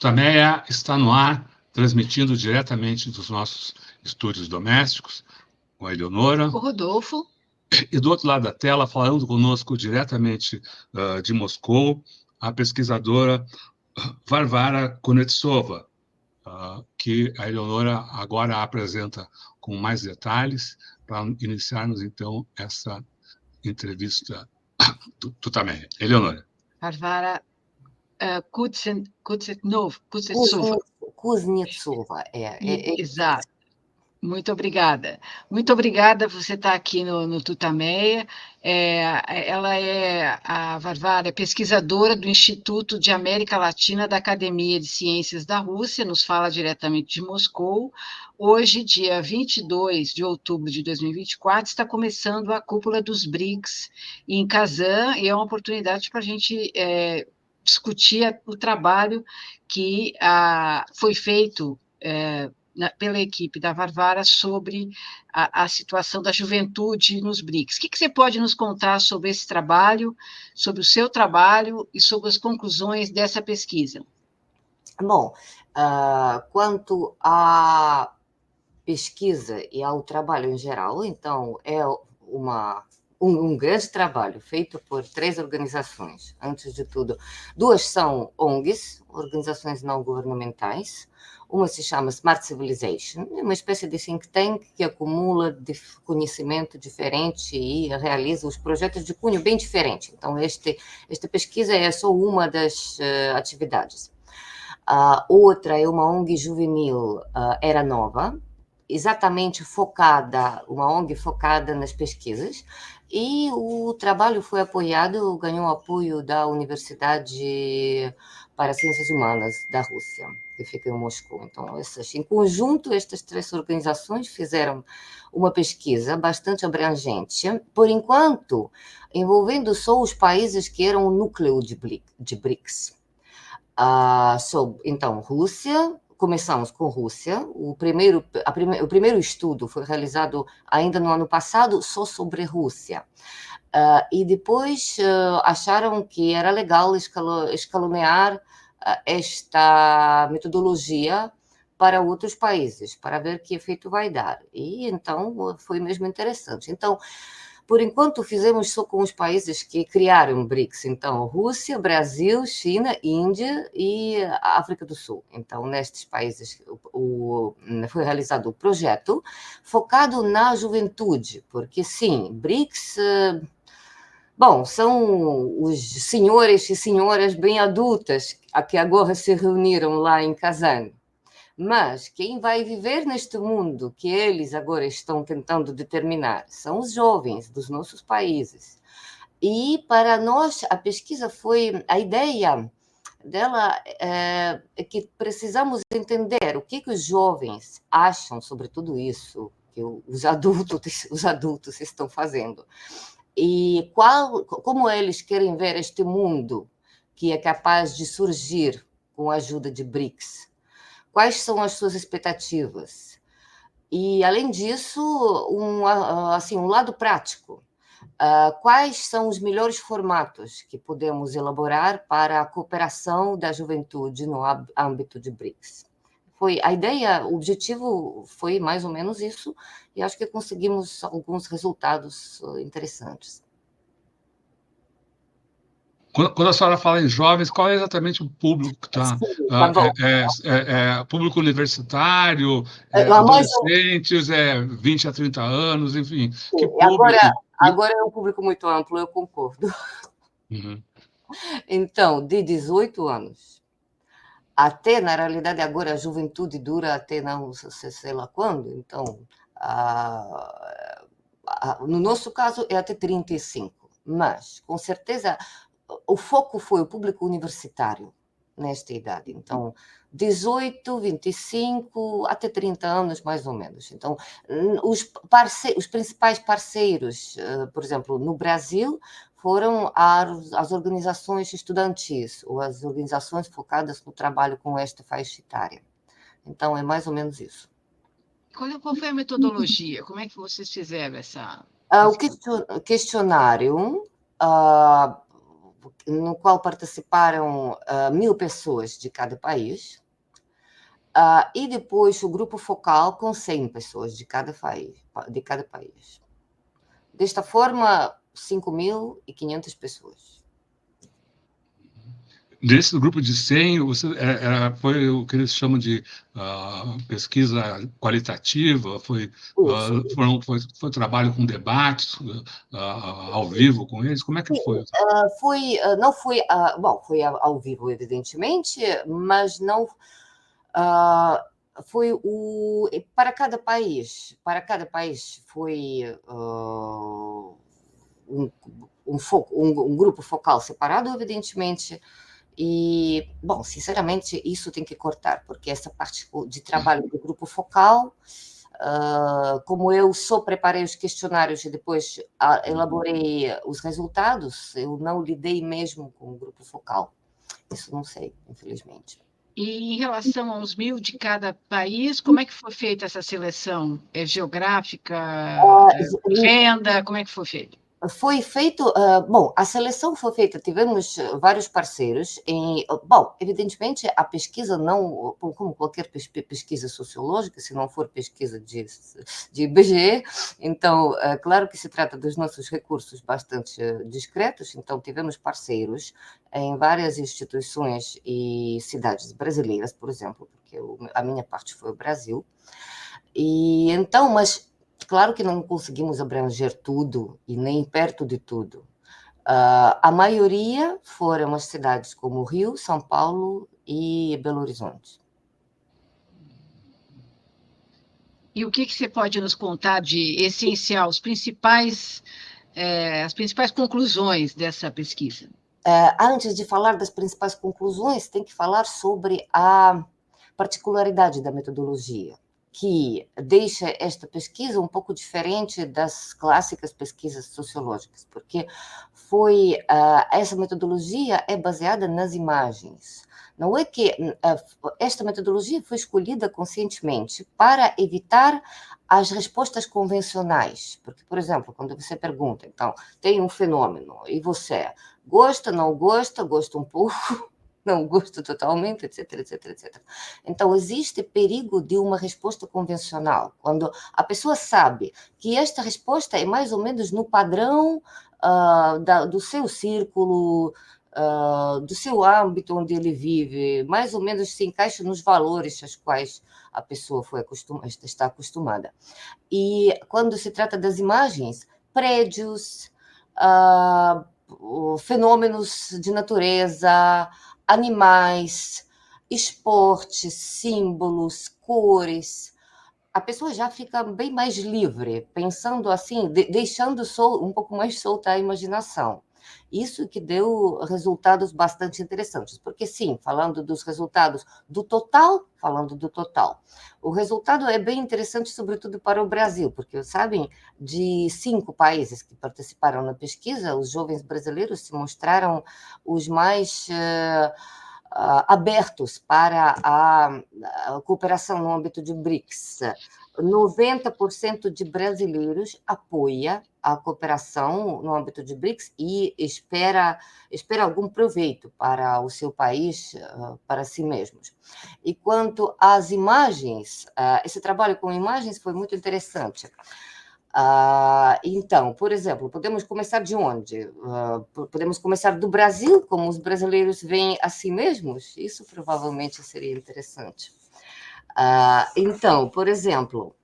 Tutameia está no ar, transmitindo diretamente dos nossos estúdios domésticos, com a Eleonora. O Rodolfo. E do outro lado da tela, falando conosco diretamente de Moscou, a pesquisadora Varvara Kunetsova, que a Eleonora agora apresenta com mais detalhes, para iniciarmos, então, essa entrevista do Tutameia. Eleonora. Varvara Kuznetsova. Kuznetsova, Exato. Muito obrigada. Muito obrigada por você estar aqui no Tutameia. A Varvara é pesquisadora do Instituto de América Latina da Academia de Ciências da Rússia, nos fala diretamente de Moscou. Hoje, dia 22 de outubro de 2024, está começando a Cúpula dos BRICS em Kazan, e é uma oportunidade para a gente discutir o trabalho que foi feito pela equipe da Varvara sobre a situação da juventude nos BRICS. O que você pode nos contar sobre esse trabalho, sobre o seu trabalho e sobre as conclusões dessa pesquisa? Bom, quanto à pesquisa e ao trabalho em geral, então, é um grande trabalho feito por 3 organizações. Antes de tudo, 2 são ONGs, organizações não governamentais. Uma se chama Smart Civilization, é uma espécie de think tank que acumula conhecimento diferente e realiza os projetos de cunho bem diferente. Então, esta pesquisa é só uma das atividades. A outra é uma ONG juvenil, Era Nova, exatamente uma ONG focada nas pesquisas, e o trabalho foi apoiado, ganhou apoio da Universidade para Ciências Humanas da Rússia, que fica em Moscou. Então, em conjunto, estas 3 organizações fizeram uma pesquisa bastante abrangente, por enquanto, envolvendo só os países que eram o núcleo de BRICS. Então, Rússia. Começamos com Rússia. O primeiro estudo foi realizado ainda no ano passado, só sobre Rússia. E depois acharam que era legal escalonear esta metodologia para outros países, para ver que efeito vai dar. E então foi mesmo interessante. Então, por enquanto, fizemos só com os países que criaram o BRICS. Então, Rússia, Brasil, China, Índia e África do Sul. Então, nestes países foi realizado o projeto focado na juventude, porque, sim, BRICS... Bom, são os senhores e senhoras bem adultas que agora se reuniram lá em Kazan. Mas quem vai viver neste mundo que eles agora estão tentando determinar são os jovens dos nossos países. E para nós, a ideia dela é que precisamos entender o que os jovens acham sobre tudo isso que os adultos estão fazendo. E como eles querem ver este mundo que é capaz de surgir com a ajuda de BRICS. Quais são as suas expectativas? E, além disso, um lado prático. Quais são os melhores formatos que podemos elaborar para a cooperação da juventude no âmbito de BRICS? O objetivo foi mais ou menos isso, e acho que conseguimos alguns resultados interessantes. Quando a senhora fala em jovens, qual é exatamente o público que está? Público universitário, adolescentes, 20 a 30 anos, enfim. Que público? Agora é um público muito amplo, eu concordo. Uhum. Então, de 18 anos até, na realidade, agora a juventude dura até não sei lá quando, então, no nosso caso é até 35, mas, com certeza, o foco foi o público universitário nesta idade. Então, 18, 25, até 30 anos, mais ou menos. Então, os principais parceiros, por exemplo, no Brasil, foram as organizações estudantis, ou as organizações focadas no trabalho com esta faixa etária. Então, é mais ou menos isso. Qual foi a metodologia? Como é que vocês fizeram essa... O questionário... no qual participaram 1.000 pessoas de cada país, e depois o grupo focal com 100 pessoas de cada país. Desta forma, 5.500 pessoas. Desse grupo de 100, foi o que eles chamam de pesquisa qualitativa, foi trabalho com debates ao vivo com eles? Como é que foi? Não foi, bom, foi ao vivo, evidentemente, mas não foi para cada país foi um grupo focal separado, evidentemente. E, bom, sinceramente, isso tem que cortar, porque essa parte de trabalho do grupo focal, como eu só preparei os questionários e depois elaborei os resultados, eu não lidei mesmo com o grupo focal. Isso não sei, infelizmente. E em relação aos 1.000 de cada país, como é que foi feita essa seleção? É geográfica, renda, como é que foi feito? Foi feito, bom, a seleção foi feita, tivemos vários parceiros, bom, evidentemente a pesquisa não, como qualquer pesquisa sociológica, se não for pesquisa de IBGE, então, claro que se trata dos nossos recursos bastante discretos, então tivemos parceiros em várias instituições e cidades brasileiras, por exemplo, porque a minha parte foi o Brasil, e então, mas claro que não conseguimos abranger tudo e nem perto de tudo. A maioria foram as cidades como Rio, São Paulo e Belo Horizonte. E o que você pode nos contar de essencial, as principais conclusões dessa pesquisa? Antes de falar das principais conclusões, tem que falar sobre a particularidade da metodologia, que deixa esta pesquisa um pouco diferente das clássicas pesquisas sociológicas, porque essa metodologia é baseada nas imagens. Não é que esta metodologia foi escolhida conscientemente para evitar as respostas convencionais, porque, por exemplo, quando você pergunta, então, tem um fenômeno, e você gosta, não gosta, gosta um pouco, não gosto totalmente, etc, etc, etc. Então, existe perigo de uma resposta convencional, quando a pessoa sabe que esta resposta é mais ou menos no padrão do seu círculo, do seu âmbito onde ele vive, mais ou menos se encaixa nos valores aos quais a pessoa está acostumada. E quando se trata das imagens, prédios, fenômenos de natureza, animais, esportes, símbolos, cores, a pessoa já fica bem mais livre, pensando assim, deixando um pouco mais solta a imaginação. Isso que deu resultados bastante interessantes, porque sim, falando dos resultados do total, o resultado é bem interessante, sobretudo para o Brasil, porque, sabem, de 5 países que participaram na pesquisa, os jovens brasileiros se mostraram os mais abertos para a cooperação no âmbito de BRICS. 90% de brasileiros apoia a cooperação no âmbito de BRICS e espera algum proveito para o seu país, para si mesmos. E quanto às imagens, esse trabalho com imagens foi muito interessante. Então, por exemplo, podemos começar de onde? Podemos começar do Brasil, como os brasileiros veem a si mesmos? Isso provavelmente seria interessante. Então, por exemplo,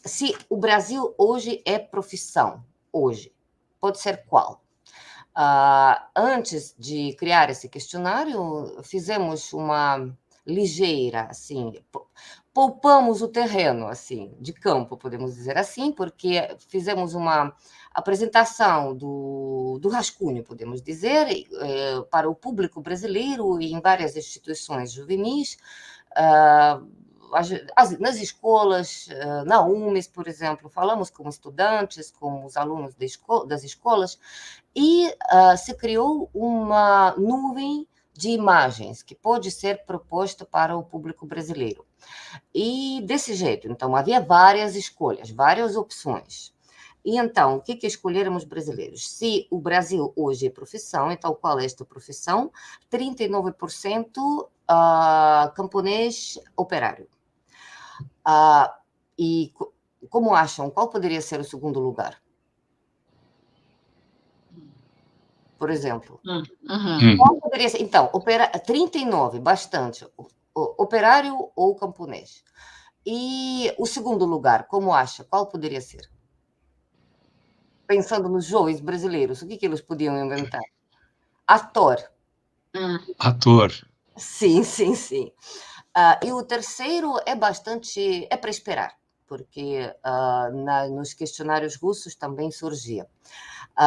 se o Brasil hoje é profissão, pode ser qual? Antes de criar esse questionário, fizemos uma ligeira, assim, poupamos o terreno, assim, de campo, podemos dizer assim, porque fizemos uma apresentação do rascunho, podemos dizer, para o público brasileiro e em várias instituições juvenis, nas escolas, na UMES, por exemplo, falamos com estudantes, com os alunos das escolas, e se criou uma nuvem de imagens que pode ser proposta para o público brasileiro. E desse jeito, então, havia várias escolhas, várias opções. E então, o que escolheram os brasileiros? Se o Brasil hoje é profissão, então qual é esta profissão? 39% camponês operário. E como acham, qual poderia ser o segundo lugar? Por exemplo. Qual poderia ser? Então, 39, bastante. Operário ou camponês? E o segundo lugar, como acha? Qual poderia ser? Pensando nos jovens brasileiros, o que eles podiam inventar? Ator. Ator. Sim. E o terceiro é para esperar, porque nos questionários russos também surgia.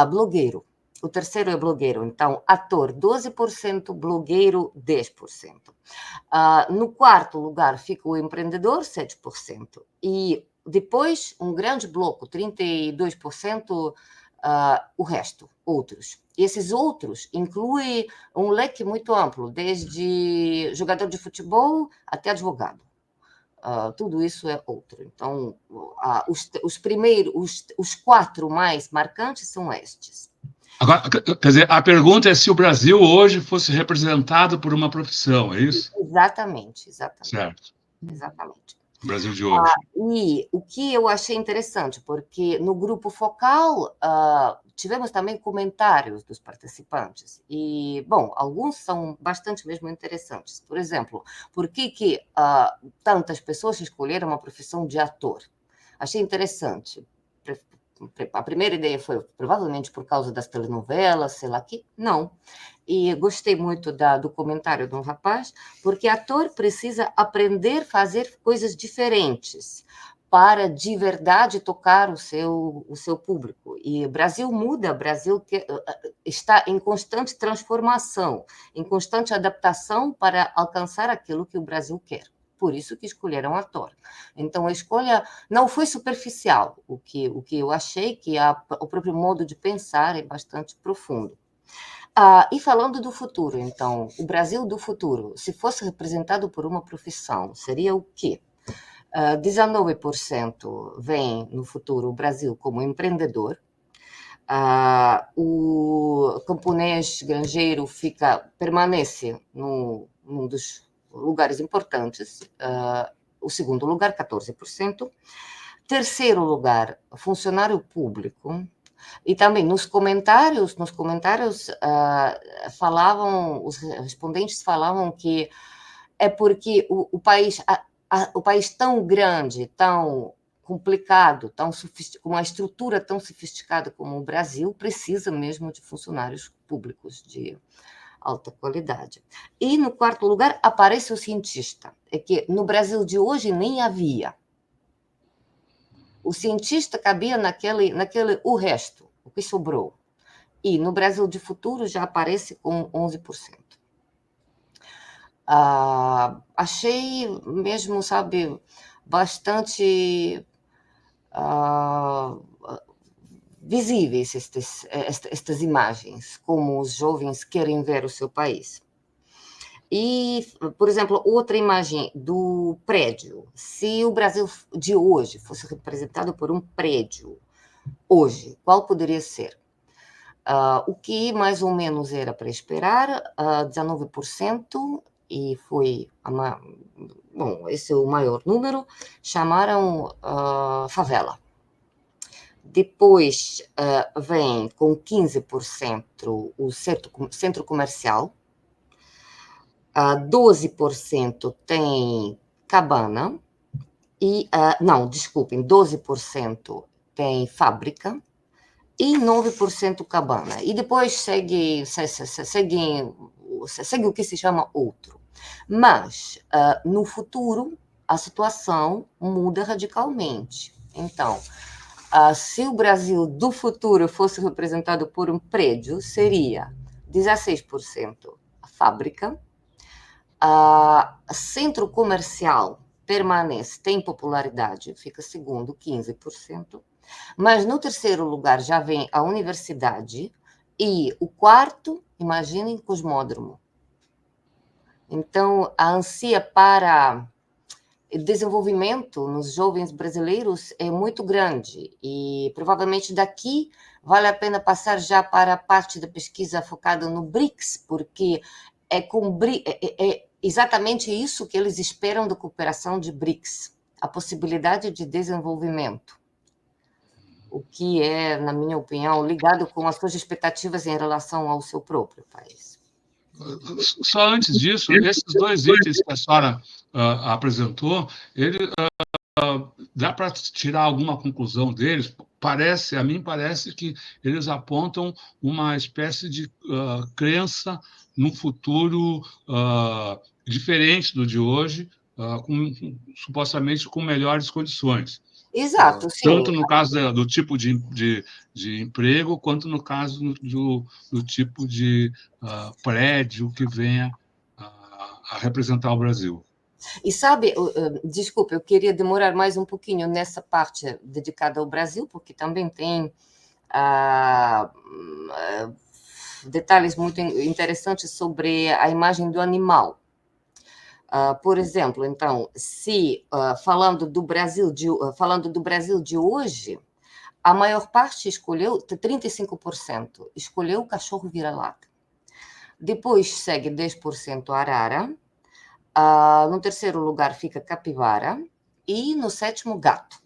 Blogueiro. O terceiro é blogueiro, então, ator 12%, blogueiro 10%. No quarto lugar fica o empreendedor, 7%. E depois, um grande bloco, 32%, o resto, outros. E esses outros incluem um leque muito amplo, desde jogador de futebol até advogado. Tudo isso é outro. Então, os quatro mais marcantes são estes. Agora, quer dizer, a pergunta é se o Brasil hoje fosse representado por uma profissão, é isso? Exatamente. Certo. Exatamente. O Brasil de hoje. E o que eu achei interessante, porque no grupo focal tivemos também comentários dos participantes, e, bom, alguns são bastante mesmo interessantes. Por exemplo, por que tantas pessoas escolheram a profissão de ator? Achei interessante. A primeira ideia foi provavelmente por causa das telenovelas, sei lá que. Não. E gostei muito do comentário de um rapaz, porque ator precisa aprender a fazer coisas diferentes para de verdade tocar o seu público. E o Brasil muda, o Brasil está em constante transformação, em constante adaptação para alcançar aquilo que o Brasil quer. Por isso que escolheram ator. Então, a escolha não foi superficial, o que eu achei que o próprio modo de pensar é bastante profundo. E falando do futuro, então, o Brasil do futuro, se fosse representado por uma profissão, seria o quê? 19% vem no futuro o Brasil como empreendedor, o camponês granjeiro permanece num dos lugares importantes, o segundo lugar, 14%, terceiro lugar, funcionário público, e também nos comentários os respondentes falavam que é porque o país tão grande, tão complicado, com uma estrutura tão sofisticada como o Brasil, precisa mesmo de funcionários públicos de alta qualidade. E no quarto lugar aparece o cientista, é que no Brasil de hoje nem havia. O cientista cabia naquele o resto, o que sobrou. E no Brasil de futuro já aparece com 11%. Achei mesmo, sabe, bastante visíveis estas imagens, como os jovens querem ver o seu país. E, por exemplo, outra imagem do prédio. Se o Brasil de hoje fosse representado por um prédio, hoje, qual poderia ser? O que mais ou menos era para esperar, 19%, e foi, bom, esse é o maior número, chamaram favela. Depois vem com 15% o centro comercial, 12% tem cabana, e, não, desculpem, 12% tem fábrica, e 9% cabana. E depois segue o que se chama outro. Mas, no futuro, a situação muda radicalmente. Então, se o Brasil do futuro fosse representado por um prédio, seria 16% fábrica, centro comercial permanece, tem popularidade, fica segundo, 15%, mas no terceiro lugar já vem a universidade e o quarto, imaginem, cosmódromo. Então, a ânsia para desenvolvimento nos jovens brasileiros é muito grande e provavelmente daqui vale a pena passar já para a parte da pesquisa focada no BRICS, porque é exatamente isso que eles esperam da cooperação de BRICS, a possibilidade de desenvolvimento, o que é, na minha opinião, ligado com as suas expectativas em relação ao seu próprio país. Só antes disso, esses dois itens que a senhora apresentou, dá para tirar alguma conclusão deles? A mim parece que eles apontam uma espécie de crença no futuro diferente do de hoje, supostamente com melhores condições. Exato, sim. Tanto no caso do tipo de emprego, quanto no caso do tipo de prédio que venha a representar o Brasil. E sabe, desculpa, eu queria demorar mais um pouquinho nessa parte dedicada ao Brasil, porque também tem detalhes muito interessantes sobre a imagem do animal. Por exemplo, então, se falando do Brasil de hoje, a maior parte escolheu, 35%, escolheu o cachorro vira-lata. Depois segue 10% arara. No terceiro lugar fica capivara e no sétimo, gato.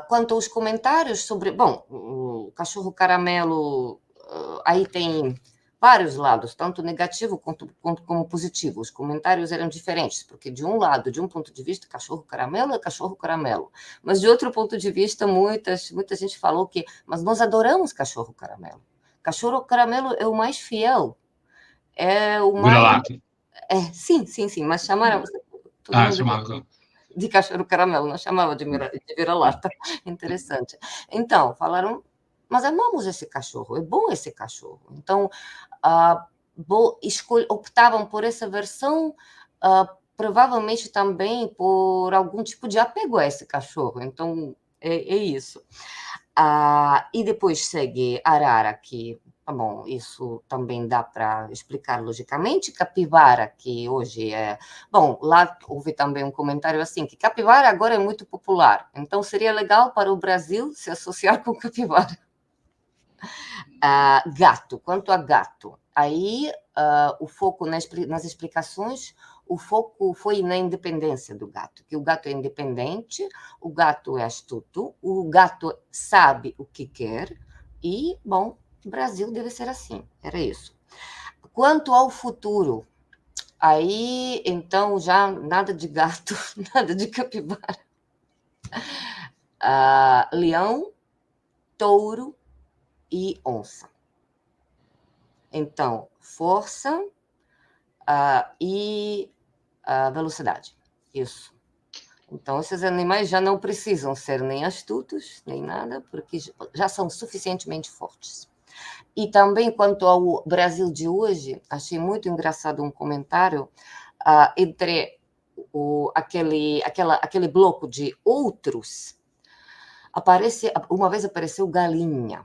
Quanto aos comentários sobre... Bom, o cachorro caramelo, aí tem vários lados, tanto negativo quanto como positivo. Os comentários eram diferentes, porque de um lado, de um ponto de vista, cachorro caramelo é cachorro caramelo. Mas de outro ponto de vista, muita gente falou que... Mas nós adoramos cachorro caramelo. Cachorro caramelo é o mais fiel. É o mais... Vira-lata. Sim, mas chamaram... chamava de cachorro caramelo, não chamava de vira-lata. Interessante. Então, falaram, mas amamos esse cachorro, é bom esse cachorro. Então, optavam por essa versão, provavelmente também por algum tipo de apego a esse cachorro. Então, é isso. E depois segue arara, que, bom, isso também dá para explicar logicamente. Capivara, que hoje é... Bom, lá houve também um comentário assim, que capivara agora é muito popular, então seria legal para o Brasil se associar com capivara. Gato, quanto a gato, aí o foco nas explicações, o foco foi na independência do gato, que o gato é independente, o gato é astuto, o gato sabe o que quer e, bom, o Brasil deve ser assim, era isso. Quanto ao futuro, aí, então, já nada de gato, nada de capivara. Leão, touro e onça. Então, força e velocidade. Isso. Então, esses animais já não precisam ser nem astutos, nem nada, porque já são suficientemente fortes. E também, quanto ao Brasil de hoje, achei muito engraçado um comentário entre aquele bloco de outros. Uma vez apareceu galinha.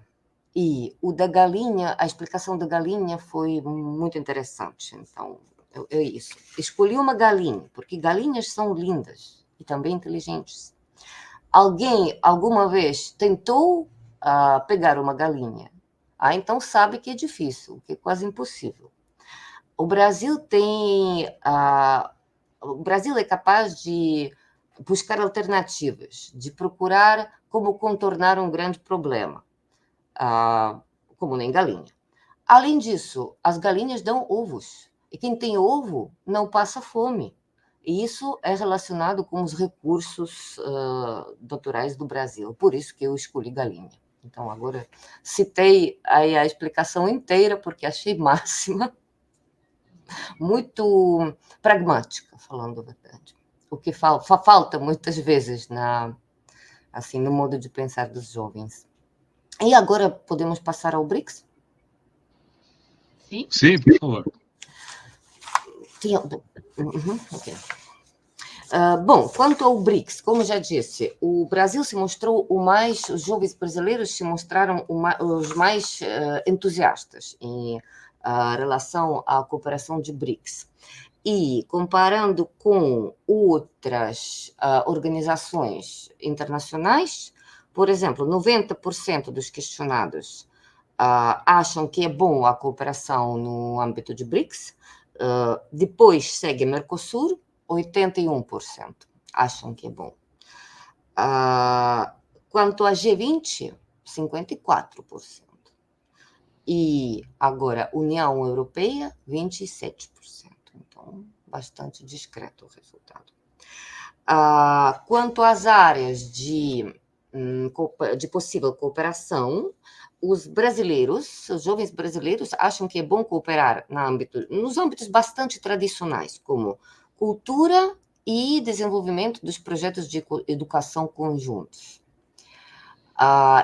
E o da galinha, a explicação da galinha foi muito interessante. Então, é isso. Escolhi uma galinha, porque galinhas são lindas e também inteligentes. Alguém, alguma vez, tentou pegar uma galinha? Então sabe que é difícil, que é quase impossível. O Brasil é capaz de buscar alternativas, de procurar como contornar um grande problema. Como nem galinha. Além disso, as galinhas dão ovos. E quem tem ovo não passa fome. E isso é relacionado com os recursos naturais do Brasil. Por isso que eu escolhi galinha. Então, agora citei aí a explicação inteira, porque achei máxima. Muito pragmática, falando a verdade. O que falta muitas vezes no modo de pensar dos jovens. E agora podemos passar ao BRICS? Sim? Sim, por favor. Okay. Bom, quanto ao BRICS, como já disse, o Brasil se mostrou os jovens brasileiros se mostraram os mais entusiastas em relação à cooperação de BRICS. E comparando com outras organizações internacionais, por exemplo, 90% dos questionados acham que é bom a cooperação no âmbito de BRICS, depois segue Mercosul, 81% acham que é bom. Quanto a G20, 54%. E agora, União Europeia, 27%. Então, bastante discreto o resultado. Quanto às áreas de possível cooperação, os brasileiros, os jovens brasileiros, acham que é bom cooperar nos âmbitos bastante tradicionais, como cultura e desenvolvimento dos projetos de educação conjuntos.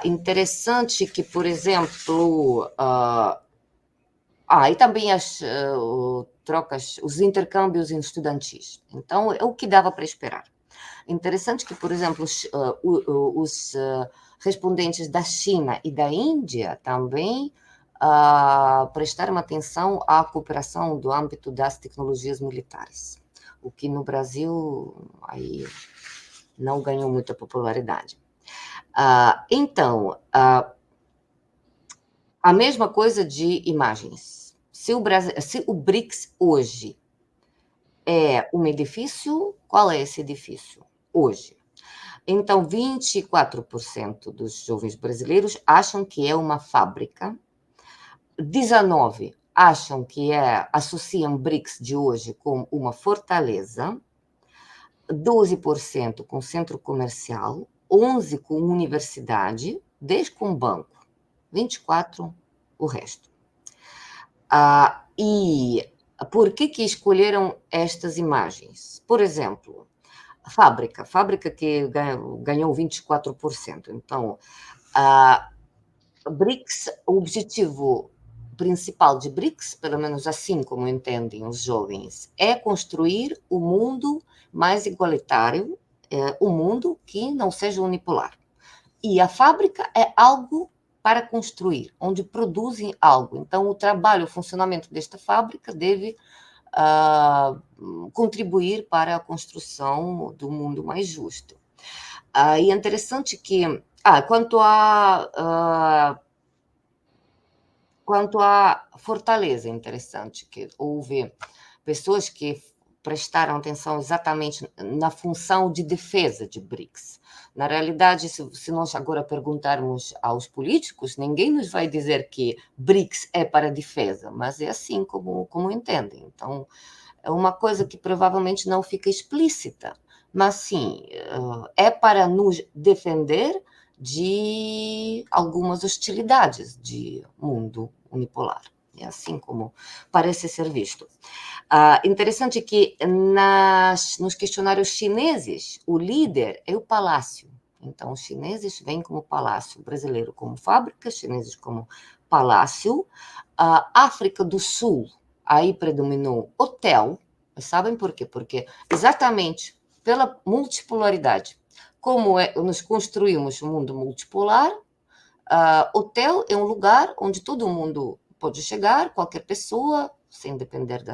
Interessante que, por exemplo, e também as trocas, os intercâmbios estudantis. Então, é o que dava para esperar. Interessante que, por exemplo, os respondentes da China e da Índia também prestaram atenção à cooperação do âmbito das tecnologias militares, o que no Brasil aí não ganhou muita popularidade. Então, a mesma coisa de imagens. Se o BRICS hoje é um edifício, qual é esse edifício hoje? Então, 24% dos jovens brasileiros acham que é uma fábrica, 19% acham que associam BRICS de hoje com uma fortaleza, 12% com centro comercial, 11% com universidade, 10% com banco, 24% o resto. E por que escolheram estas imagens? Por exemplo, fábrica que ganhou 24%. Então, BRICS, o objetivo principal de BRICS, pelo menos assim como entendem os jovens, é construir o mundo mais igualitário, um mundo que não seja unipolar. E a fábrica é algo para construir, onde produzem algo. Então, o trabalho, o funcionamento desta fábrica deve contribuir para a construção do mundo mais justo. E é interessante que, quanto à fortaleza, é interessante que houve pessoas que prestaram atenção exatamente na função de defesa de BRICS. Na realidade, se nós agora perguntarmos aos políticos, ninguém nos vai dizer que BRICS é para defesa, mas é assim como entendem. Então, é uma coisa que provavelmente não fica explícita, mas sim, é para nos defender de algumas hostilidades de mundo unipolar. É assim como parece ser visto. Interessante que nos questionários chineses, o líder é o palácio. Então, os chineses vêm como palácio, o brasileiro como fábrica, chineses como palácio. África do Sul, aí predominou hotel. Sabem por quê? Porque exatamente pela multipolaridade. Como nós construímos um mundo multipolar, hotel é um lugar onde todo mundo pode chegar, qualquer pessoa, sem depender de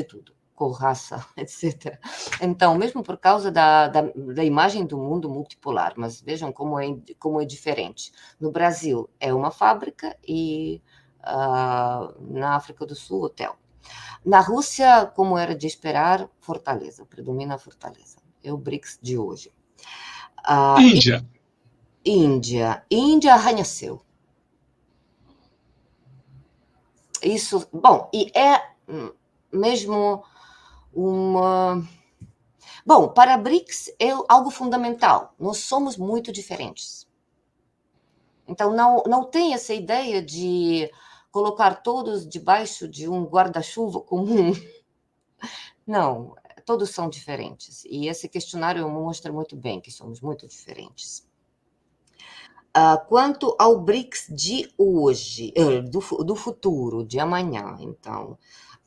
tudo, cor, raça, etc. Então, mesmo por causa da imagem do mundo multipolar, mas vejam como é diferente. No Brasil é uma fábrica e na África do Sul, hotel. Na Rússia, como era de esperar, fortaleza, predomina a fortaleza. É o BRICS de hoje. Índia arranha-céu. Isso, bom, e é mesmo uma... Bom, para a BRICS é algo fundamental. Nós somos muito diferentes. Então, não tem essa ideia de colocar todos debaixo de um guarda-chuva comum. Não, todos são diferentes. E esse questionário mostra muito bem que somos muito diferentes. Quanto ao BRICS de hoje, do futuro, de amanhã, então,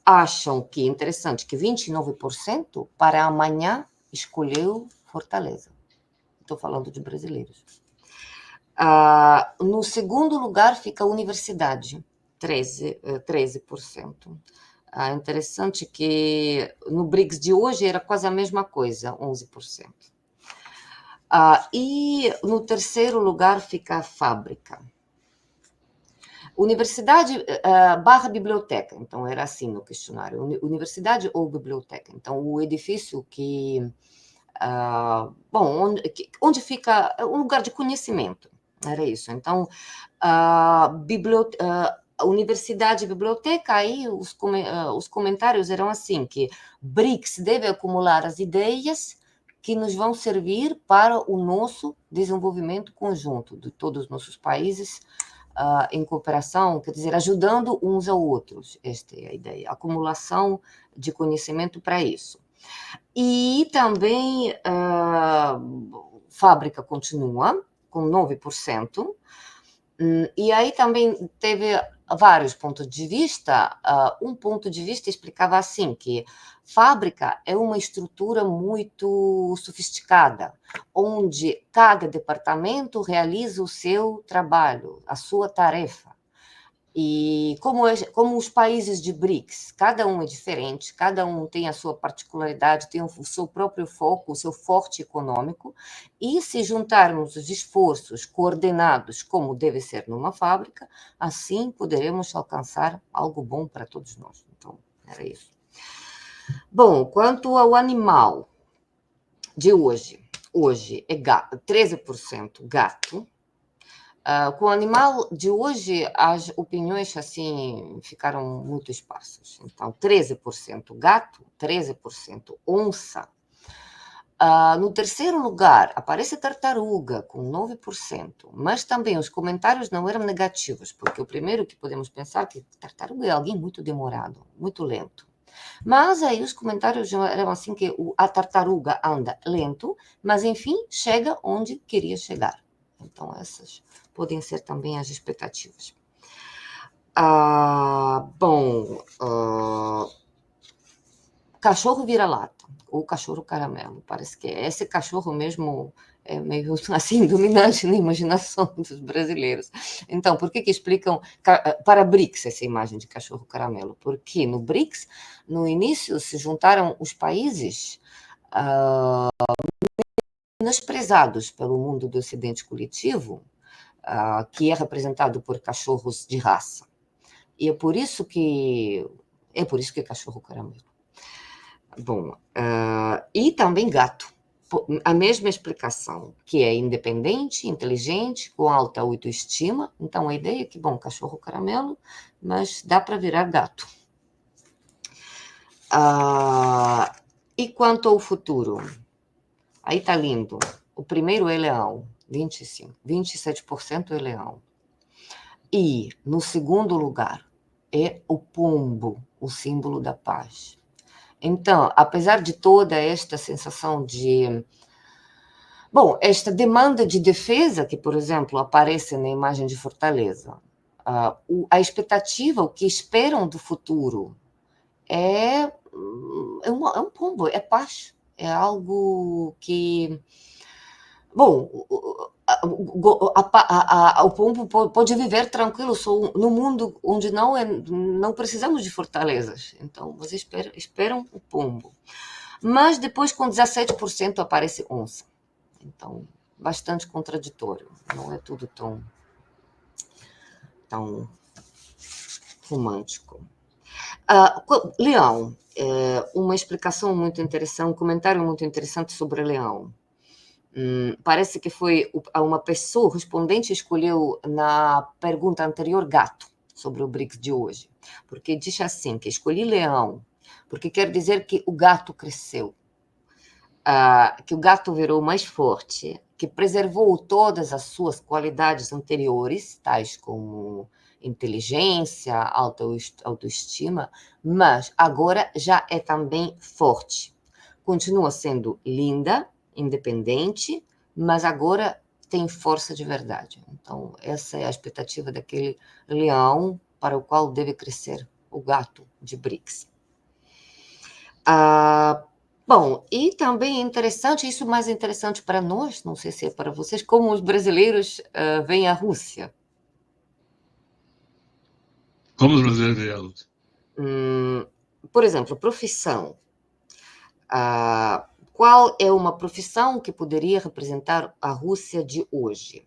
acham que é interessante que 29% para amanhã escolheu Fortaleza. Estou falando de brasileiros. No segundo lugar fica a universidade, 13%. Interessante que no BRICS de hoje era quase a mesma coisa, 11%. E no terceiro lugar fica a fábrica. Universidade barra biblioteca, então era assim no questionário, universidade ou biblioteca. Então, o edifício que... onde fica um lugar de conhecimento, era isso. Então, universidade e biblioteca, aí os comentários eram assim, que BRICS deve acumular as ideias que nos vão servir para o nosso desenvolvimento conjunto de todos os nossos países, em cooperação, quer dizer, ajudando uns aos outros. Esta é a ideia, acumulação de conhecimento para isso. E também fábrica continua com 9%, e aí também teve vários pontos de vista. Um ponto de vista explicava assim, que fábrica é uma estrutura muito sofisticada, onde cada departamento realiza o seu trabalho, a sua tarefa. E como os países de BRICS, cada um é diferente, cada um tem a sua particularidade, tem o seu próprio foco, o seu forte econômico, e se juntarmos os esforços coordenados, como deve ser numa fábrica, assim poderemos alcançar algo bom para todos nós. Então, era isso. Bom, quanto ao animal de hoje é 13% gato. Com o animal de hoje, as opiniões assim ficaram muito esparsas. Então, 13% gato, 13% onça. No terceiro lugar, aparece tartaruga, com 9%. Mas também os comentários não eram negativos, porque o primeiro que podemos pensar é que tartaruga é alguém muito demorado, muito lento. Mas aí os comentários eram assim que a tartaruga anda lento, mas enfim, chega onde queria chegar. Então, essas podem ser também as expectativas. Cachorro vira-lata, ou cachorro caramelo, parece que esse cachorro mesmo é meio assim, dominante na imaginação dos brasileiros. Então, por que explicam para BRICS essa imagem de cachorro caramelo? Porque no BRICS, no início, se juntaram os países menosprezados pelo mundo do Ocidente coletivo, que é representado por cachorros de raça. E é por isso que é cachorro caramelo. Bom, e também gato. A mesma explicação, que é independente, inteligente, com alta autoestima. Então, a ideia é que, bom, cachorro caramelo, mas dá para virar gato. E quanto ao futuro? Aí está lindo. O primeiro é leão, 27% é leão. E, no segundo lugar, é o pombo, o símbolo da paz. Então, apesar de toda esta sensação de... Bom, esta demanda de defesa, que, por exemplo, aparece na imagem de Fortaleza, a expectativa, o que esperam do futuro é um pombo, é paz. É algo que... Bom, o pombo pode viver tranquilo no mundo onde não precisamos de fortalezas. Então, vocês esperam o pombo. Mas depois, com 17%, aparece onça. Então, bastante contraditório. Não é tudo tão romântico. Leão. Uma explicação muito interessante, um comentário muito interessante sobre leão. Parece que foi uma pessoa, o respondente escolheu na pergunta anterior gato, sobre o BRICS de hoje, porque diz assim, que escolhi leão, porque quer dizer que o gato cresceu, que o gato virou mais forte, que preservou todas as suas qualidades anteriores, tais como inteligência, autoestima, mas agora já é também forte. Continua sendo linda, independente, mas agora tem força de verdade. Então, essa é a expectativa daquele leão para o qual deve crescer o gato de BRICS. Bom, e também é interessante, isso mais interessante para nós, não sei se é para vocês, como os brasileiros veem a Rússia. Como os brasileiros veem a Rússia? por exemplo, profissão. Qual é uma profissão que poderia representar a Rússia de hoje?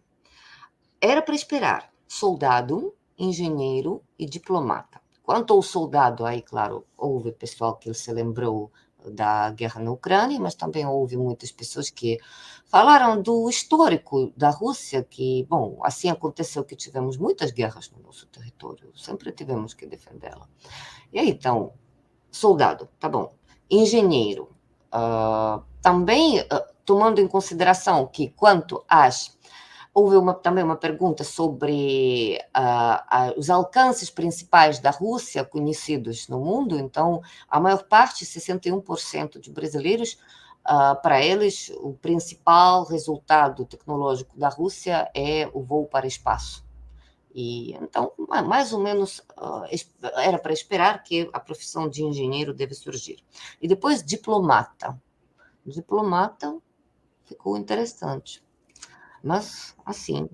Era para esperar soldado, engenheiro e diplomata. Quanto ao soldado, aí, claro, houve pessoal que se lembrou da guerra na Ucrânia, mas também houve muitas pessoas que falaram do histórico da Rússia, que, bom, assim aconteceu que tivemos muitas guerras no nosso território, sempre tivemos que defendê-la. E aí, então, soldado, tá bom. Engenheiro, também tomando em consideração que quanto às... Houve também uma pergunta sobre os alcances principais da Rússia conhecidos no mundo, então a maior parte, 61% de brasileiros, para eles o principal resultado tecnológico da Rússia é o voo para espaço. E então, mais ou menos, era para esperar que a profissão de engenheiro deve surgir. E depois, diplomata. Diplomata ficou interessante. Mas, assim,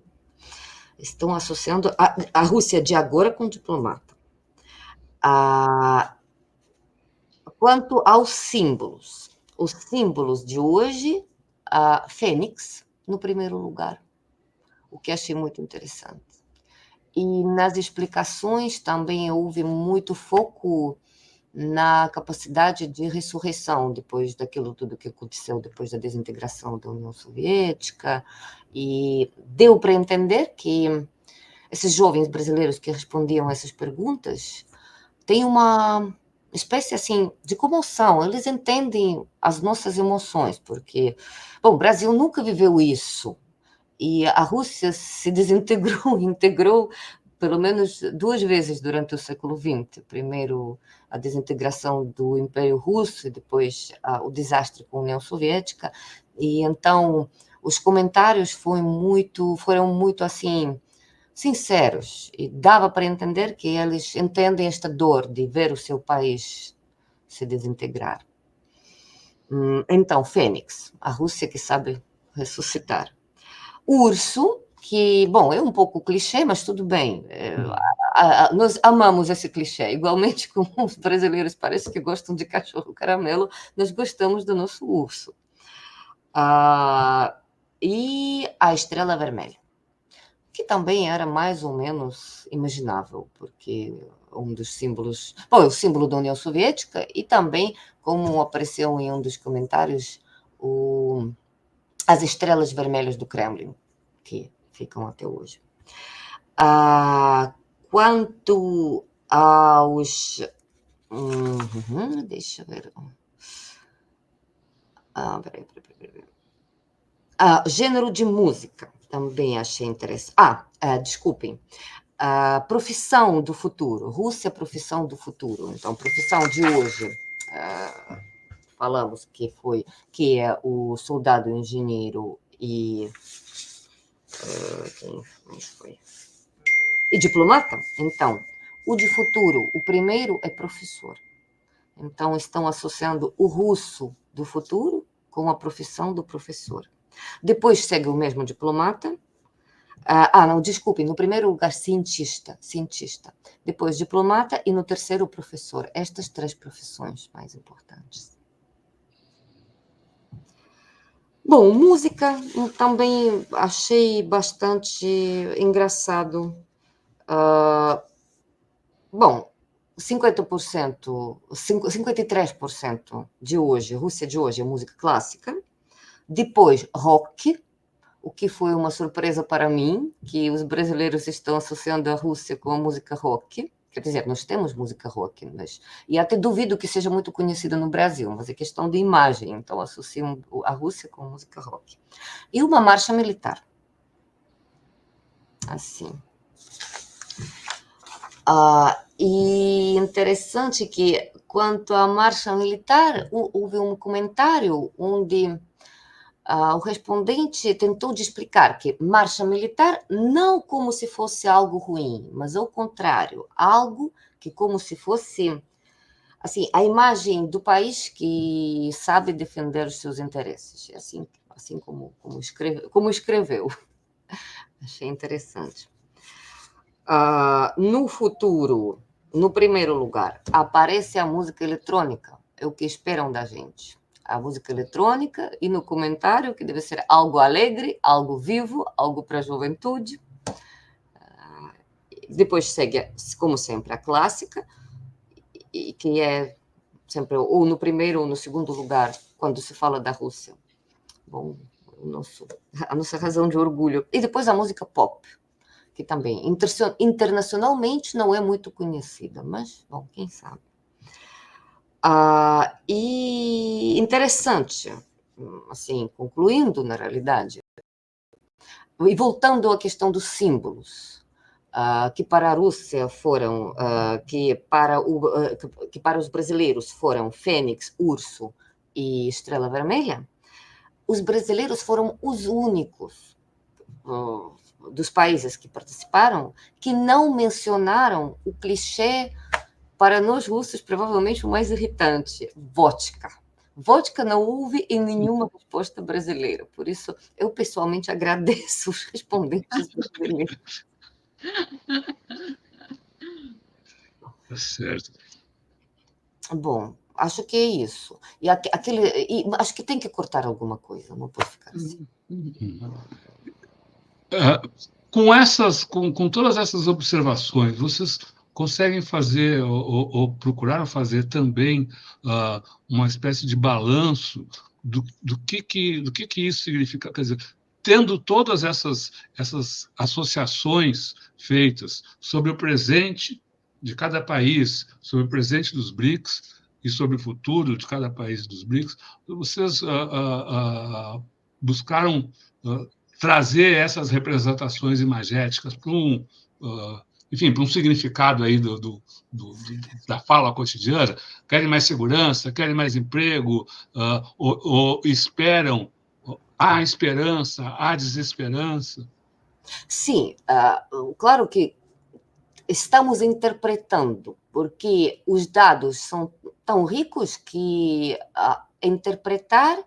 estão associando a Rússia de agora com diplomata. Quanto aos símbolos, os símbolos de hoje, a Fênix, no primeiro lugar, o que achei muito interessante. E nas explicações também houve muito foco na capacidade de ressurreição depois daquilo tudo que aconteceu depois da desintegração da União Soviética, e deu para entender que esses jovens brasileiros que respondiam essas perguntas têm uma espécie assim de comoção, eles entendem as nossas emoções, porque, bom, o Brasil nunca viveu isso, e a Rússia se desintegrou, integrou pelo menos 2 vezes durante o século XX. Primeiro, a desintegração do Império Russo e depois o desastre com a União Soviética. E então, os comentários foram muito assim, sinceros, e dava para entender que eles entendem esta dor de ver o seu país se desintegrar. Então, Fênix, a Rússia que sabe ressuscitar. Urso, que, bom, é um pouco clichê, mas tudo bem. Nós amamos esse clichê, igualmente como os brasileiros parece que gostam de cachorro caramelo, nós gostamos do nosso urso. E a estrela vermelha, que também era mais ou menos imaginável, porque um dos símbolos... Bom, é o símbolo da União Soviética e também, como apareceu em um dos comentários, as estrelas vermelhas do Kremlin, que ficam até hoje. Quanto aos... deixa eu ver... peraí. Gênero de música, também achei interessante. Desculpem. Profissão do futuro. Rússia, profissão do futuro. Então, profissão de hoje... falamos que é o soldado, engenheiro e... E diplomata? Então, o de futuro, o primeiro é professor. Então, estão associando o russo do futuro com a profissão do professor. Depois segue o mesmo diplomata. Não, desculpem, no primeiro lugar, cientista. Depois diplomata e no terceiro, professor. Estas 3 profissões mais importantes. Bom, música também achei bastante engraçado. Bom, 50%, 53% de hoje, Rússia de hoje, é música clássica. Depois, rock, o que foi uma surpresa para mim, que os brasileiros estão associando a Rússia com a música rock. Quer dizer, nós temos música rock, e até duvido que seja muito conhecida no Brasil, mas é questão de imagem, então associam a Rússia com a música rock. E uma marcha militar. Assim. E interessante que, quanto à marcha militar, houve um comentário onde o respondente tentou de explicar que marcha militar não como se fosse algo ruim, mas ao contrário, algo que como se fosse assim, a imagem do país que sabe defender os seus interesses. Assim como escreveu. Achei interessante. No futuro, no primeiro lugar, aparece a música eletrônica, é o que esperam da gente. A música eletrônica e no comentário que deve ser algo alegre, algo vivo, algo para a juventude. Depois segue, como sempre, a clássica, que é sempre ou no primeiro ou no segundo lugar quando se fala da Rússia. Bom, a nossa razão de orgulho. E depois a música pop, que também internacionalmente não é muito conhecida, mas, bom, quem sabe. E interessante, assim, concluindo, na realidade, e voltando à questão dos símbolos, que para a Rússia foram, que para os brasileiros foram fênix, urso e estrela vermelha, os brasileiros foram os únicos dos países que participaram que não mencionaram o clichê, para nós russos, provavelmente o mais irritante, vodka. Vodka não houve em nenhuma resposta brasileira, por isso eu pessoalmente agradeço os respondentes brasileiros. Certo. Bom, acho que é isso. E acho que tem que cortar alguma coisa, não pode ficar assim. Com todas essas observações, vocês conseguem fazer ou procuraram fazer também uma espécie de balanço do que isso significa? Quer dizer, tendo todas essas associações feitas sobre o presente de cada país, sobre o presente dos BRICS e sobre o futuro de cada país dos BRICS, vocês buscaram trazer essas representações imagéticas para enfim, para um significado aí da fala cotidiana. Querem mais segurança, querem mais emprego, ou esperam, há esperança, há desesperança? Sim, claro que estamos interpretando, porque os dados são tão ricos que interpretar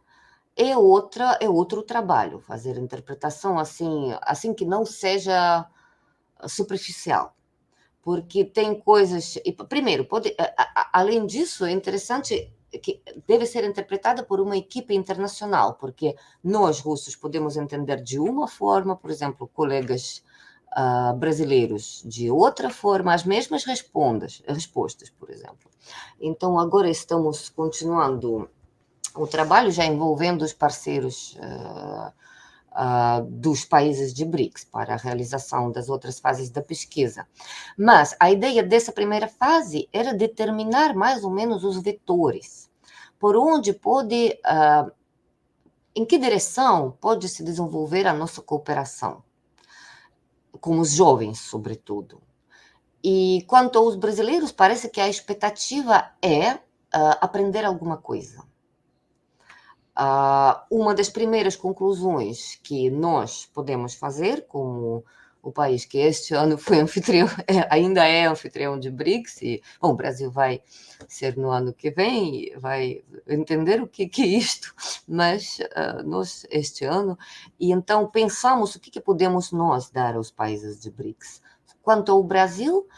é outro trabalho, fazer interpretação assim que não seja superficial, porque tem coisas. Primeiro, além disso, é interessante que deve ser interpretada por uma equipe internacional, porque nós, russos, podemos entender de uma forma, por exemplo, colegas brasileiros de outra forma, as mesmas respostas, por exemplo. Então, agora estamos continuando o trabalho já envolvendo os parceiros dos países de BRICS para a realização das outras fases da pesquisa. Mas a ideia dessa primeira fase era determinar mais ou menos os vetores, por onde pode, em que direção pode se desenvolver a nossa cooperação, com os jovens, sobretudo. E quanto aos brasileiros, parece que a expectativa é aprender alguma coisa. Uma das primeiras conclusões que nós podemos fazer, como o país que este ano foi anfitrião, ainda é anfitrião de BRICS, e bom, o Brasil vai ser no ano que vem, vai entender o que é isto, mas nós este ano, e então pensamos o que podemos nós dar aos países de BRICS. Quanto ao Brasil,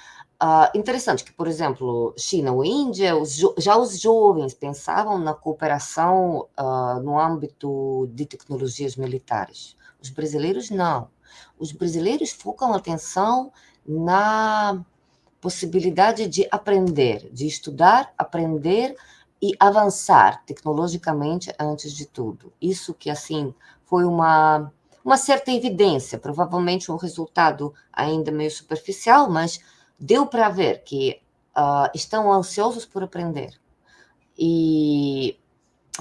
interessante que, por exemplo, China ou Índia, já os jovens pensavam na cooperação no âmbito de tecnologias militares. Os brasileiros não. Os brasileiros focam a atenção na possibilidade de aprender, de estudar, aprender e avançar tecnologicamente antes de tudo. Isso que, assim, foi uma certa evidência, provavelmente um resultado ainda meio superficial, mas deu para ver que estão ansiosos por aprender. E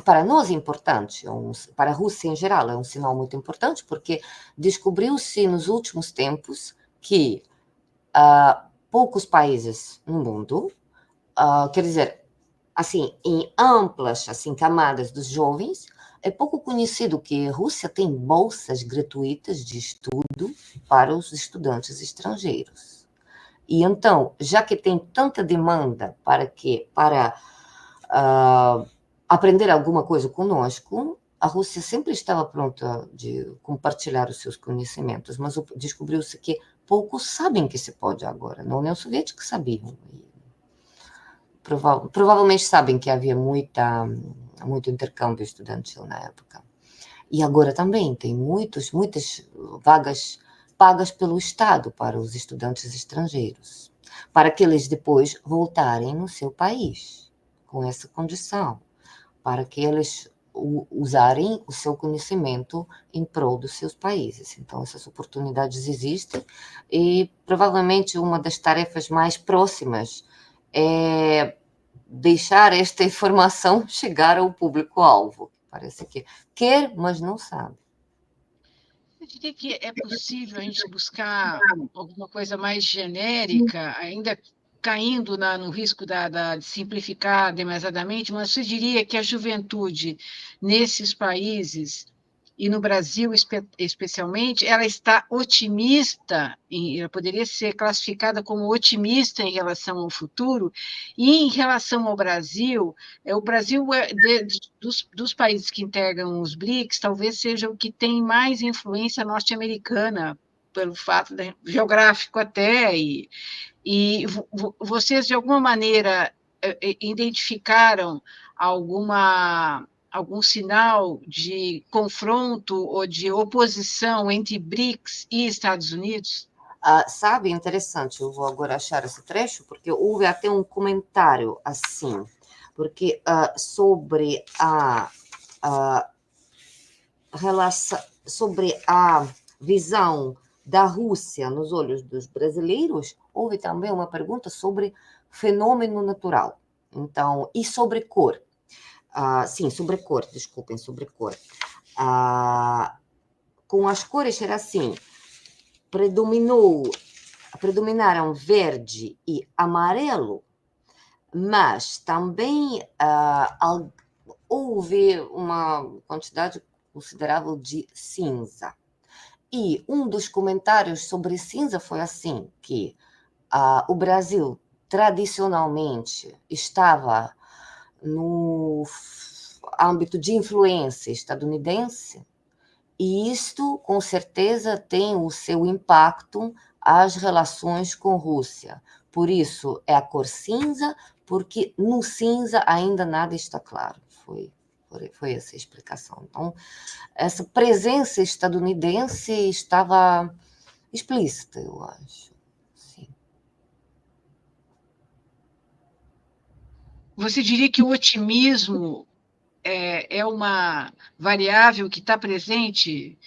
para nós é importante, para a Rússia em geral é um sinal muito importante, porque descobriu-se nos últimos tempos que poucos países no mundo, quer dizer, assim, em amplas assim, camadas dos jovens, é pouco conhecido que a Rússia tem bolsas gratuitas de estudo para os estudantes estrangeiros. E então, já que tem tanta demanda para aprender alguma coisa conosco, a Rússia sempre estava pronta de compartilhar os seus conhecimentos, mas descobriu-se que poucos sabem que se pode agora. Na União Soviética sabiam, provavelmente sabem que havia muito intercâmbio estudantil na época. E agora também tem muitas vagas pagas pelo Estado para os estudantes estrangeiros, para que eles depois voltarem no seu país, com essa condição, para que eles usarem o seu conhecimento em prol dos seus países. Então, essas oportunidades existem e provavelmente uma das tarefas mais próximas é deixar esta informação chegar ao público-alvo. Parece que quer, mas não sabe. Eu diria que é possível a gente buscar alguma coisa mais genérica, ainda caindo no risco de simplificar demasiadamente, mas você diria que a juventude nesses países, e no Brasil especialmente, ela está otimista, ela poderia ser classificada como otimista em relação ao futuro, e em relação ao Brasil, o Brasil, dos países que integram os BRICS, talvez seja o que tem mais influência norte-americana, pelo fato geográfico até, e vocês, de alguma maneira, identificaram algum sinal de confronto ou de oposição entre BRICS e Estados Unidos? Sabe, interessante, eu vou agora achar esse trecho, porque houve até um comentário assim, porque sobre a relação, sobre a visão da Rússia nos olhos dos brasileiros, houve também uma pergunta sobre fenômeno natural. Então, e sobre cor? Sim, sobre cor, desculpem, sobre cor. Com as cores era assim, predominaram verde e amarelo, mas também houve uma quantidade considerável de cinza. E um dos comentários sobre cinza foi assim, que o Brasil tradicionalmente estava no âmbito de influência estadunidense, e isto, com certeza, tem o seu impacto às relações com a Rússia. Por isso, é a cor cinza, porque no cinza ainda nada está claro. Foi essa a explicação. Então, essa presença estadunidense estava explícita, eu acho. Sim. Você diria que o otimismo é uma variável que está presente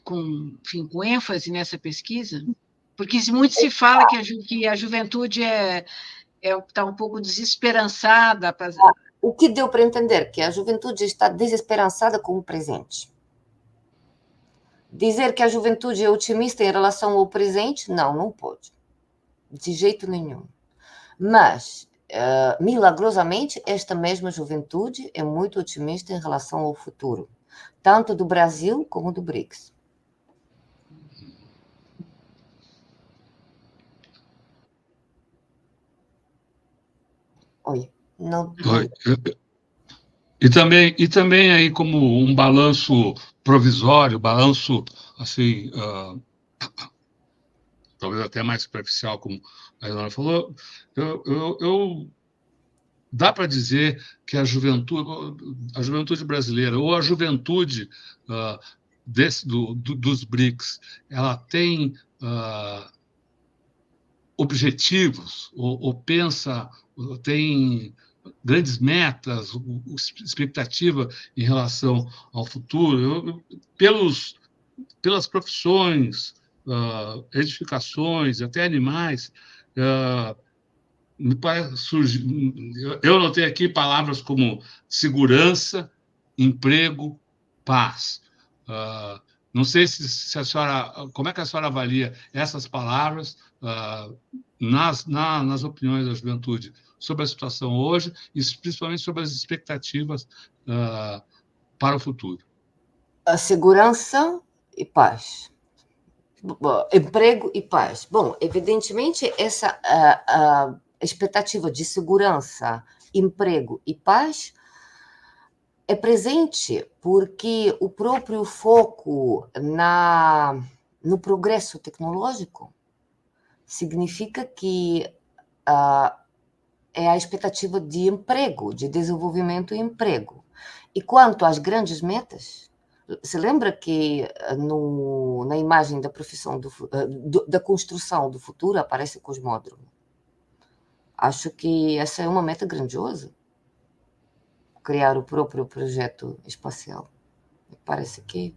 com ênfase nessa pesquisa? Porque muito se fala que a juventude está um pouco desesperançada. O que deu para entender? Que a juventude está desesperançada com o presente. Dizer que a juventude é otimista em relação ao presente, não pode. De jeito nenhum. Mas, milagrosamente, esta mesma juventude é muito otimista em relação ao futuro, tanto do Brasil como do BRICS. Oi, não. Oi. E também aí como um balanço provisório, balanço assim, talvez até mais superficial, como a Ilona falou, dá para dizer que a juventude brasileira ou a juventude dos BRICS, ela tem objetivos ou pensa, tem grandes metas, expectativa em relação ao futuro, pelas profissões, edificações, até animais, me parece eu notei aqui palavras como segurança, emprego, paz. Não sei se a senhora, como é que a senhora avalia essas palavras nas opiniões da juventude sobre a situação hoje e principalmente sobre as expectativas para o futuro. A segurança e paz. Emprego e paz. Bom, evidentemente, essa expectativa de segurança, emprego e paz é presente porque o próprio foco no progresso tecnológico significa que é a expectativa de emprego, de desenvolvimento e emprego. E quanto às grandes metas, se lembra que na imagem da profissão da construção do futuro aparece o cosmódromo? Acho que essa é uma meta grandiosa, criar o próprio projeto espacial. Parece que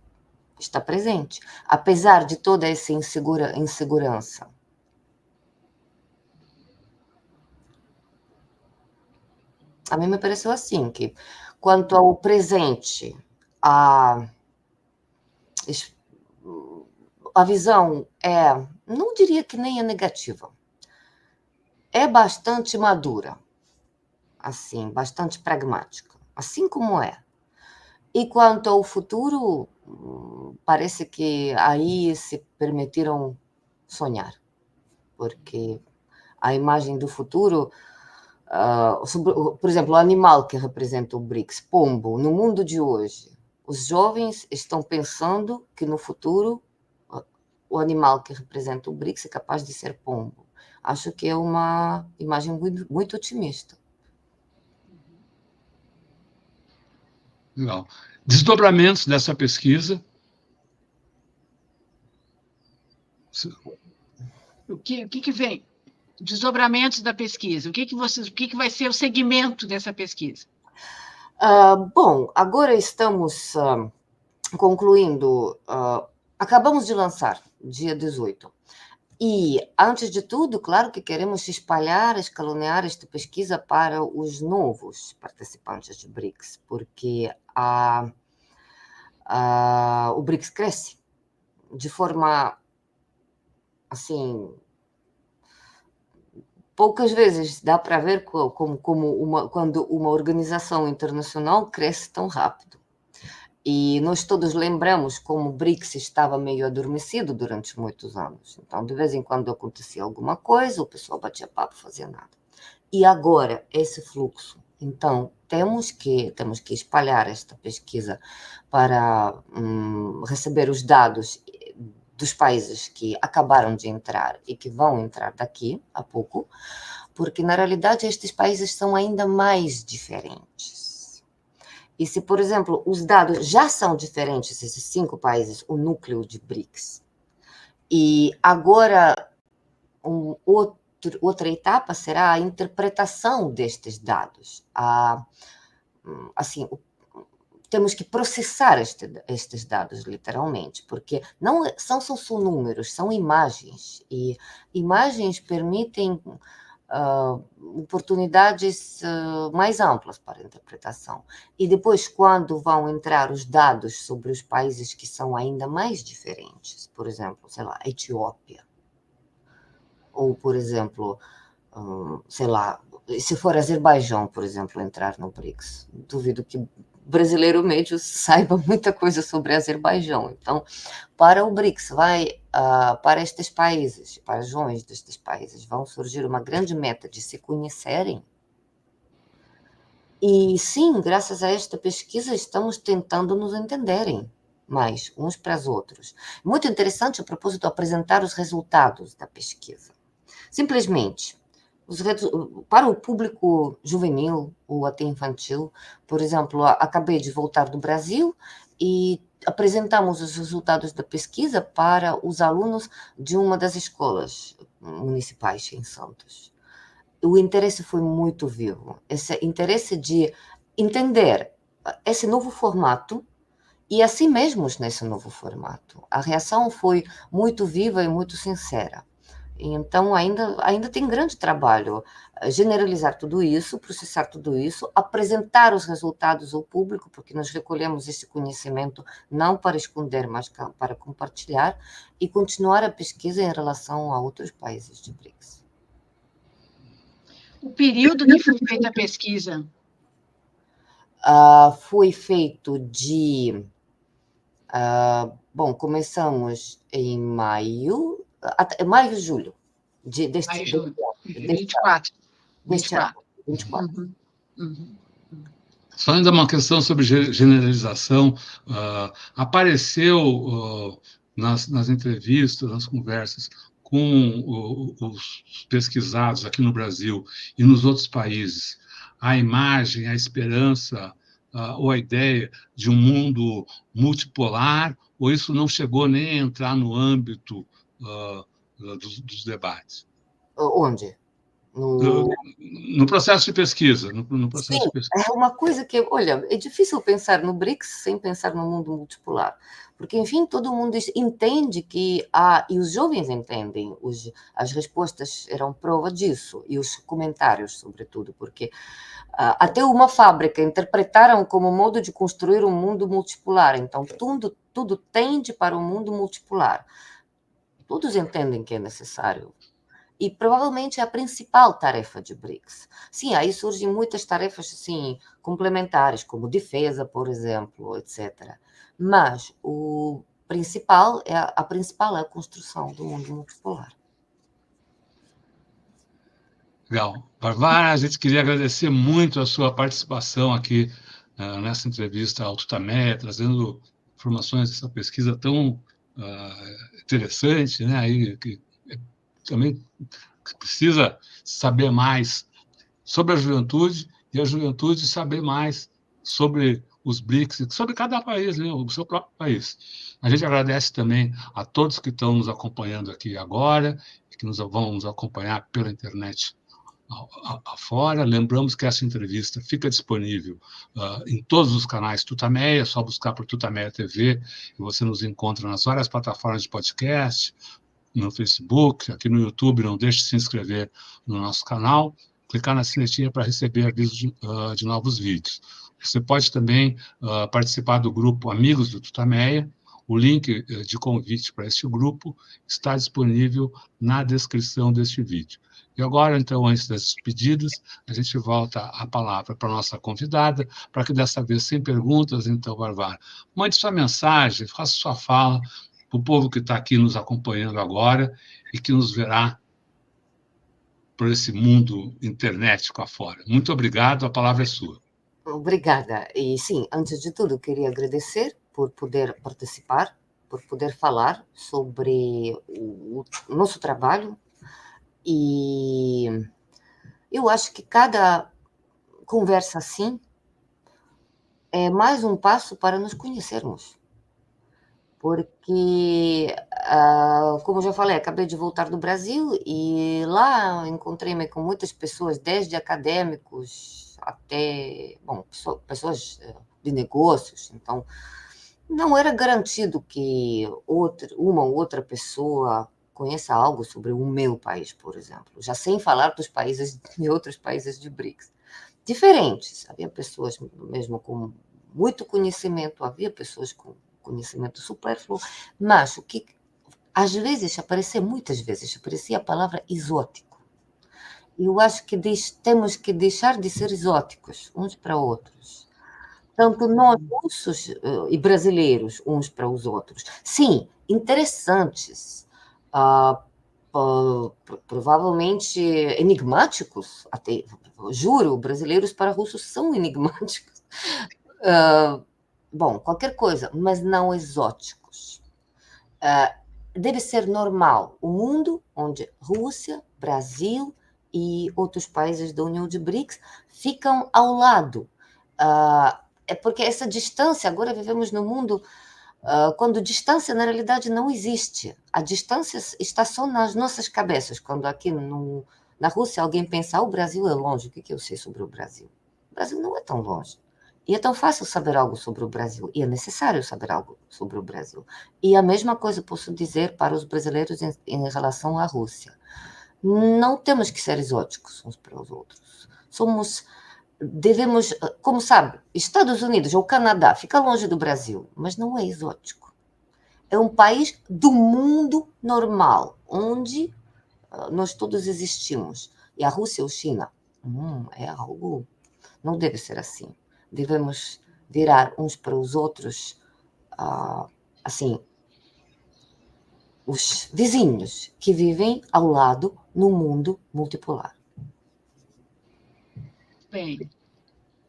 está presente, apesar de toda essa insegurança. A mim me pareceu assim, que quanto ao presente, a visão não diria que nem é negativa, é bastante madura, assim, bastante pragmática, assim como é. E quanto ao futuro, parece que aí se permitiram sonhar, porque a imagem do futuro, por exemplo, o animal que representa o BRICS, pombo, no mundo de hoje, os jovens estão pensando que no futuro o animal que representa o BRICS é capaz de ser pombo. Acho que é uma imagem muito, muito otimista. Legal. Desdobramentos dessa pesquisa. O que vem? Desdobramentos da pesquisa. O que vai ser o segmento dessa pesquisa? Bom, agora estamos concluindo. Acabamos de lançar, dia 18. E, antes de tudo, claro que queremos espalhar, escalonear esta pesquisa para os novos participantes de BRICS, porque o BRICS cresce de forma, assim, poucas vezes dá para ver quando uma organização internacional cresce tão rápido. E nós todos lembramos como o BRICS estava meio adormecido durante muitos anos. Então, de vez em quando acontecia alguma coisa, o pessoal batia papo, fazia nada. E agora, esse fluxo. Então, temos que espalhar esta pesquisa para receber os dados dos países que acabaram de entrar e que vão entrar daqui a pouco, porque, na realidade, estes países são ainda mais diferentes. E se, por exemplo, os dados já são diferentes, esses 5 países, o núcleo de BRICS, e agora outra etapa será a interpretação destes dados. Assim, temos que processar estes dados, literalmente, porque não são só números, são imagens, e imagens permitem oportunidades mais amplas para a interpretação. E depois, quando vão entrar os dados sobre os países que são ainda mais diferentes, por exemplo, sei lá, Etiópia, ou, por exemplo, sei lá, se for Azerbaijão, por exemplo, entrar no BRICS, duvido que brasileiro médio saiba muita coisa sobre Azerbaijão. Então, para o BRICS, para estes países, para as regiões destes países, vão surgir uma grande meta de se conhecerem. E sim, graças a esta pesquisa, estamos tentando nos entenderem mais uns para os outros. Muito interessante, a propósito, apresentar os resultados da pesquisa. Simplesmente, para o público juvenil ou até infantil, por exemplo, acabei de voltar do Brasil e apresentamos os resultados da pesquisa para os alunos de uma das escolas municipais em Santos. O interesse foi muito vivo, esse interesse de entender esse novo formato e a si mesmos nesse novo formato. A reação foi muito viva e muito sincera. Então, ainda tem grande trabalho generalizar tudo isso, processar tudo isso, apresentar os resultados ao público, porque nós recolhemos esse conhecimento não para esconder, mas para compartilhar, e continuar a pesquisa em relação a outros países de BRICS. O período que foi feita a pesquisa? Foi feito de... bom, começamos em maio, julho. Deste 24. 24. Só ainda uma questão sobre generalização. Apareceu nas entrevistas, nas conversas, com os pesquisados aqui no Brasil e nos outros países, a imagem, a esperança, ou a ideia de um mundo multipolar, ou isso não chegou nem a entrar no âmbito dos debates? Onde? No processo de pesquisa. No processo Sim, de pesquisa. é uma coisa que, olha, é difícil pensar no BRICS sem pensar no mundo multipolar, porque, enfim, todo mundo entende que e os jovens entendem, as respostas eram prova disso, e os comentários, sobretudo, porque até uma fábrica interpretaram como modo de construir um mundo multipolar, então tudo tende para um mundo multipolar. Todos entendem que é necessário. E provavelmente é a principal tarefa de BRICS. Sim, aí surgem muitas tarefas assim, complementares, como defesa, por exemplo, etc. Mas a principal é a construção do mundo multipolar. Legal. Varvara, a gente queria agradecer muito a sua participação aqui nessa entrevista ao Tutameia, trazendo informações dessa pesquisa tão interessante, né? Aí, que também precisa saber mais sobre a juventude e a juventude saber mais sobre os BRICS, sobre cada país, né? O seu próprio país. A gente agradece também a todos que estão nos acompanhando aqui agora e que vão nos acompanhar pela internet afora. Lembramos que essa entrevista fica disponível em todos os canais Tutameia, é só buscar por Tutameia TV e você nos encontra nas várias plataformas de podcast, no Facebook, aqui no YouTube. Não deixe de se inscrever no nosso canal, clicar na sinetinha para receber avisos de novos vídeos. Você pode também participar do grupo Amigos do Tutameia. O link de convite para este grupo está disponível na descrição deste vídeo. E agora, então, antes das despedidas, a gente volta a palavra para a nossa convidada, para que dessa vez, sem perguntas, então, Varvara, mande sua mensagem, faça sua fala para o povo que está aqui nos acompanhando agora e que nos verá por esse mundo internetico afora. Muito obrigado, a palavra é sua. Obrigada. E sim, antes de tudo, queria agradecer por poder participar, por poder falar sobre o nosso trabalho. E eu acho que cada conversa assim é mais um passo para nos conhecermos. Porque, como eu já falei, acabei de voltar do Brasil e lá encontrei-me com muitas pessoas, desde acadêmicos até, bom, pessoas de negócios. Então, não era garantido que uma ou outra pessoa conheça algo sobre o meu país, por exemplo, já sem falar dos países de outros países de BRICS. Diferentes, havia pessoas mesmo com muito conhecimento, havia pessoas com conhecimento supérfluo, mas o que às vezes muitas vezes aparecia a palavra exótico. Eu acho que temos que deixar de ser exóticos uns para outros. Tanto nós, russos e brasileiros, uns para os outros. Sim, interessantes, provavelmente enigmáticos, até, juro, brasileiros para russos são enigmáticos. Bom, qualquer coisa, mas não exóticos. Deve ser normal o mundo onde Rússia, Brasil e outros países da União de BRICS ficam ao lado. É porque essa distância, agora vivemos num mundo quando distância na realidade não existe. A distância está só nas nossas cabeças. Quando aqui na Rússia alguém pensa, o Brasil é longe, o que eu sei sobre o Brasil? O Brasil não é tão longe. E é tão fácil saber algo sobre o Brasil, e é necessário saber algo sobre o Brasil. E a mesma coisa posso dizer para os brasileiros em relação à Rússia. Não temos que ser exóticos uns para os outros. Devemos, como sabe, Estados Unidos ou Canadá fica longe do Brasil, mas não é exótico. É um país do mundo normal, onde nós todos existimos. E a Rússia ou China, é algo, não deve ser assim. Devemos virar uns para os outros, assim, os vizinhos que vivem ao lado no mundo multipolar. Bem.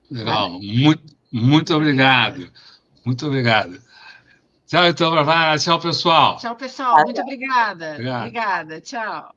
Legal, muito obrigado. Muito obrigado. Tchau, então, Varvara. Tchau, pessoal. Tchau, pessoal. Muito obrigada. Obrigado. Obrigada. Tchau.